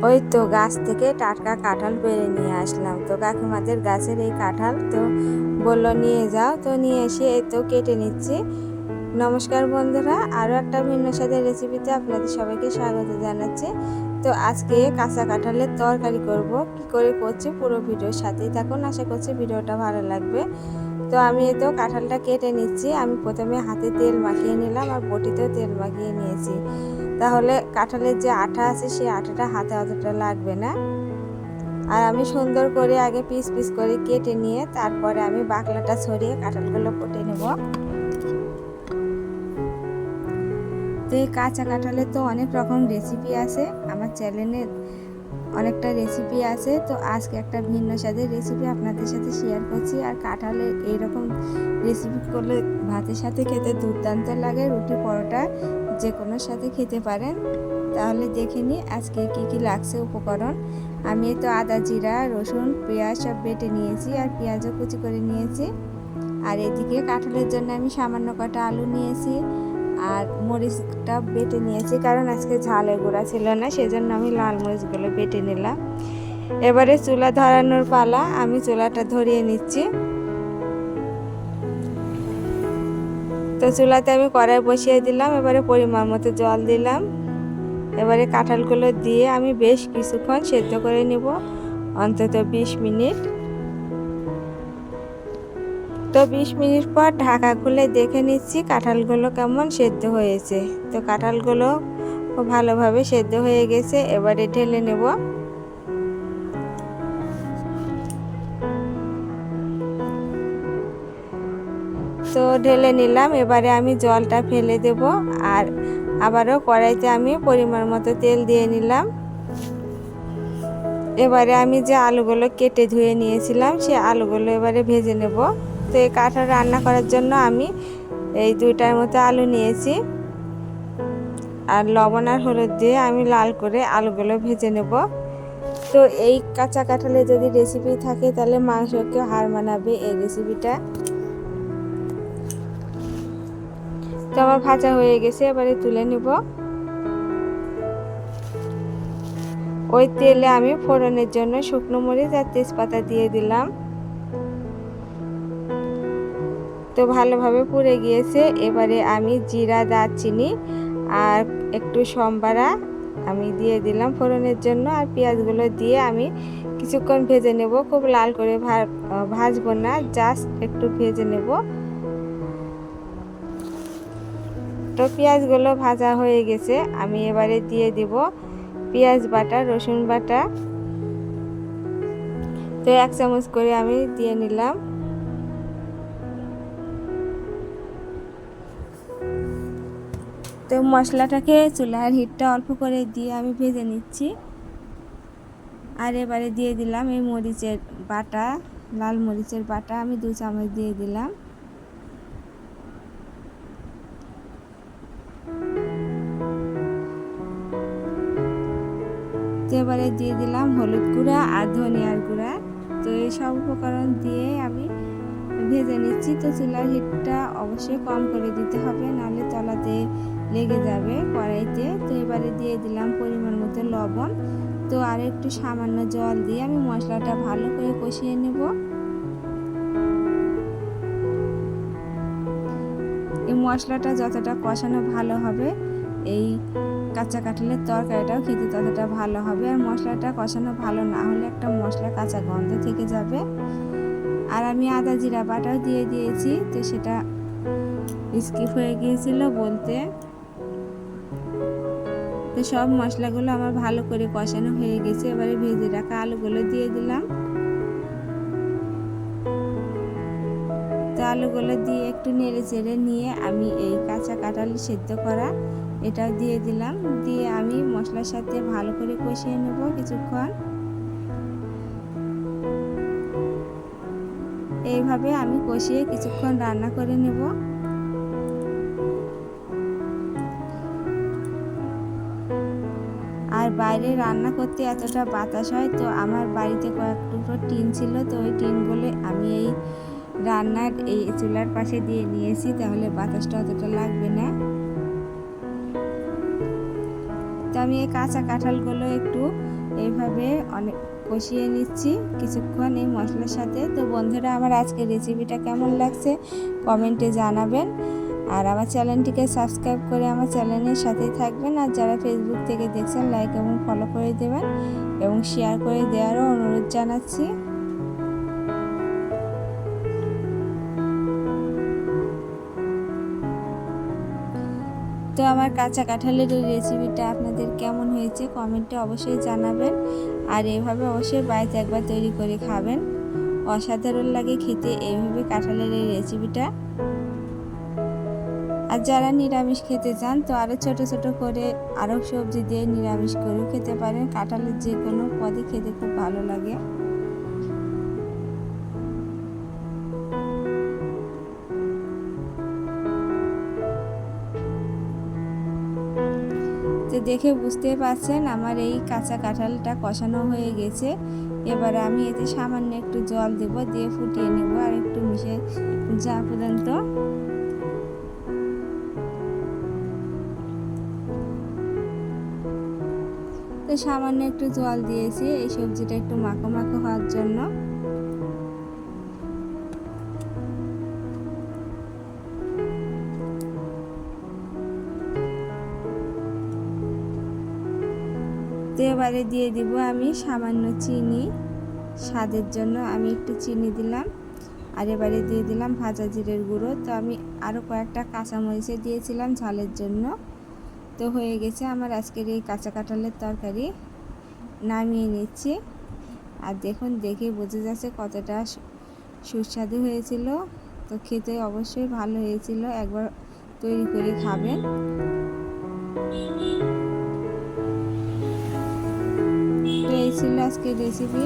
ওই তো গাছ থেকে টাটকা কাঁঠাল পেড়ে নিয়ে আসলাম। তো কাকিমাদের গাছের এই কাঁঠাল তো বললো নিয়ে যাও, তো নিয়ে এসে এই তো কেটে নিচ্ছি। নমস্কার বন্ধুরা, আরও একটা ভিন্ন স্বাদের রেসিপিতে আপনাদের সবাইকে স্বাগত জানাচ্ছি। তো আজকে কাঁচা কাঁঠালের তরকারি করব। কি করে করছি পুরো ভিডিওর সাথেই থাকুন, আশা করছি ভিডিওটা ভালো লাগবে। তো আমি এই তো কাঁঠালটা কেটে নিচ্ছি। আমি প্রথমে হাতে তেল মাখিয়ে নিলাম আর বটিতেও তেল মাখিয়ে নিয়েছি, তাহলে কাঁঠালের যে আঠা আছে সেই আঠাটা হাতে অতটা লাগবে না। আর আমি সুন্দর করে আগে পিস পিস করে কেটে নিয়ে তারপরে আমি বাকলাটা ছড়িয়ে কাঁঠালগুলো কেটে নেব। তো এই কাঁচা কাঁঠালের তো অনেক রকম রেসিপি আছে, আমার চ্যানেলে অনেকটা রেসিপি আছে। তো আজকে একটা ভিন্ন স্বাদের রেসিপি আপনাদের সাথে শেয়ার করছি। আর কাঁঠালের এইরকম রেসিপি করলে ভাতের সাথে খেতে দুর্দান্ত লাগে, রুটি পরোটা যে কোনো সাথে খেতে পারেন। তাহলে দেখে নিই আজকে কি কি লাগছে উপকরণ। আমি তো আদা, জিরা, রসুন, পেঁয়াজ সব বেটে নিয়েছি আর পেঁয়াজও কুচি করে নিয়েছি। আর এদিকে কাঁঠালের জন্য আমি সামান্য কটা আলু নিয়েছি আর মরিচটা বেটে নিয়েছি, কারণ আজকে ঝালের গুঁড়া ছিল না, সেজন্য আমি লাল মরিচগুলো বেটে নিলাম। এবারে চুলা ধরানোর পালা, আমি চুলাটা ধরিয়ে নিচ্ছি। তো চুলাতে আমি কড়াই বসিয়ে দিলাম, এবারে পরিমাণ মতো জল দিলাম। এবারে কাঁঠালগুলো দিয়ে আমি বেশ কিছুক্ষণ সেদ্ধ করে নেব, অন্তত 20 মিনিট। তো 20 মিনিট পর ঢাকা খুলে দেখে নিচ্ছি কাঁঠালগুলো কেমন সেদ্ধ হয়েছে। তো কাঁঠালগুলো ভালোভাবে সেদ্ধ হয়ে গেছে, এবারে ঢেলে নেব। তো ঢেলে নিলাম, এবারে আমি জলটা ফেলে দেব আর আবারও কড়াইতে আমি পরিমাণ মতো তেল দিয়ে নিলাম। এবারে আমি যে আলুগুলো কেটে ধুয়ে নিয়েছিলাম সেই আলুগুলো এবারে ভেজে নেব। তো এই কাঁঠাল রান্না করার জন্য আমি এই 2টার মতো আলু নিয়েছি আর লবণ আর হলুদ দিয়ে আমি লাল করে আলুগুলো ভেজে নেব। তো এই কাঁচা কাঁঠালে যদি রেসিপি থাকে তাহলে মাংসকে হার মানাবে এই রেসিপিটা। তো আমার ভাজা হয়ে গেছে, এবারে তুলে নেব। ওই তেলে আমি ফোড়নের জন্য শুকনো মরিচ আর তেজপাতা দিয়ে দিলাম। তো ভালোভাবে পুড়ে গিয়েছে, এবারে আমি জিরা, দারচিনি আর একটু সম্বারা আমি দিয়ে দিলাম ফোড়নের জন্য। আর পেঁয়াজগুলো দিয়ে আমি কিছুক্ষণ ভেজে নেব, খুব লাল করে ভাজবো না, জাস্ট একটু ভেজে নেব। তো পেঁয়াজগুলো ভাজা হয়ে গেছে, আমি এবারে দিয়ে দেব পেঁয়াজ বাটা, রসুন বাটা। তো 1 চামচ করে আমি দিয়ে নিলাম। তো মশলাটাকে চুলার হিটটা অল্প করে দিয়ে আমি ভেজে নিচ্ছি। আর এবারে দিয়ে দিলাম এই মরিচের বাটা, লাল মরিচের বাটা আমি 2 চামচ দিয়ে দিলাম। এবারে দিয়ে দিলাম হলুদ গুঁড়া আর ধনিয়ার গুঁড়া। তো এই সব উপকরণ দিয়ে আমি ভেজে নিচ্ছি। তো চুলার হিটটা অবশ্যই কম করে দিতে হবে, নাহলে তলাতে লেগে যাবে কড়াইতে। তো এবারে দিয়ে দিলাম পরিমাণ মতো লবণ। তো আর একটু সামান্য জল দিয়ে আমি মশলাটা ভালো করে কষিয়ে নেব। এই মশলাটা যতটা কষানো ভালো হবে এই কাঁচা কাঁঠালের তরকারিটাও খেতে ততটা ভালো হবে। আর মশলাটা কষানো ভালো না হলে একটা মশলা কাঁচা গন্ধ থেকে যাবে। আর আমি আদা জিরা বাটাও দিয়ে দিয়েছি, তো সেটা স্কিপ হয়ে গিয়েছিল বলতে। তো সব মশলাগুলো আমার ভালো করে কষানো হয়ে গেছে, এবারে ভেজে রাখা আলুগুলো দিয়ে দিলাম। তো আলুগুলো দিয়ে একটু নেড়ে চেড়ে নিয়ে আমি এই কাঁচা কাঁঠাল সেদ্ধ করা এটাও দিয়ে দিলাম। দিয়ে আমি মশলার সাথে ভালো করে কষিয়ে নেব কিছুক্ষণ। এইভাবে আমি কষিয়ে কিছুক্ষণ রান্না করে নেব। আর বাইরে রান্না করতে এতটা বাতাস হয়, তো আমার বাড়িতে কয়েক টুকরো টিন ছিল, তো ওই টিনগুলো আমি এই রান্নার এই চুলার পাশে দিয়ে নিয়েছি, তাহলে বাতাসটা অতটা লাগবে না। তো আমি এই কাঁচা কাঁঠালগুলো একটু এইভাবে অনেক কষিয়ে নিচ্ছি কিছুক্ষণ এই মশলার সাথে। তো বন্ধুরা, আমার আজকের রেসিপিটা কেমন লাগছে কমেন্টে জানাবেন, আর আমার চ্যানেলটিকে সাবস্ক্রাইব করে আমার চ্যানেলের সাথেই থাকবেন। আর যারা ফেসবুক থেকে দেখছেন লাইক এবং ফলো করে দেবেন এবং শেয়ার করে দেওয়ারও অনুরোধ জানাচ্ছি। তো আমার কাঁচা কাঁঠালের এই রেসিপিটা আপনাদের কেমন হয়েছে কমেন্টে অবশ্যই জানাবেন, আর এভাবে অবশ্যই বাড়িতে একবার তৈরি করে খাবেন, অসাধারণ লাগে খেতে এইভাবে কাঁঠালের এই রেসিপিটা। আর যারা নিরামিষ খেতে চান তো আরও ছোট ছোট করে আরও সবজি দিয়ে নিরামিষ করেও খেতে পারেন। কাঁঠালের যে কোনো পদই খেতে খুব ভালো লাগে। তো দেখে বুঝতে পারছেন আমার এই কাঁচা কাঁঠালটা কষানো হয়ে গেছে। এবার আমি এতে সামান্য একটু জল দেব, দিয়ে ফুটিয়ে নেব আর একটু মিশে যাওয়া পর্যন্ত। তো সামান্য একটু জল দিয়েছি এই সবজিটা একটু মাখো মাখো হওয়ার জন্য। তো এবারে দিয়ে দিব আমি সামান্য চিনি, স্বাদের জন্য আমি একটু চিনি দিলাম। আর এবারে দিয়ে দিলাম ভাজা জিরের গুঁড়ো। তো আমি আরও কয়েকটা কাঁচামরিচে দিয়েছিলাম ঝালের জন্য। তো হয়ে গেছে আমার আজকের এই কাঁচা কাঁঠালের তরকারি। নামিয়ে নিচ্ছি। আর দেখুন, দেখে বোঝা যাচ্ছে কতটা সুস্বাদু হয়েছিল। তো খেতে অবশ্যই ভালো হয়েছিল, একবার তৈরি করে খাবেন। তো এই ছিল আজকের রেসিপি।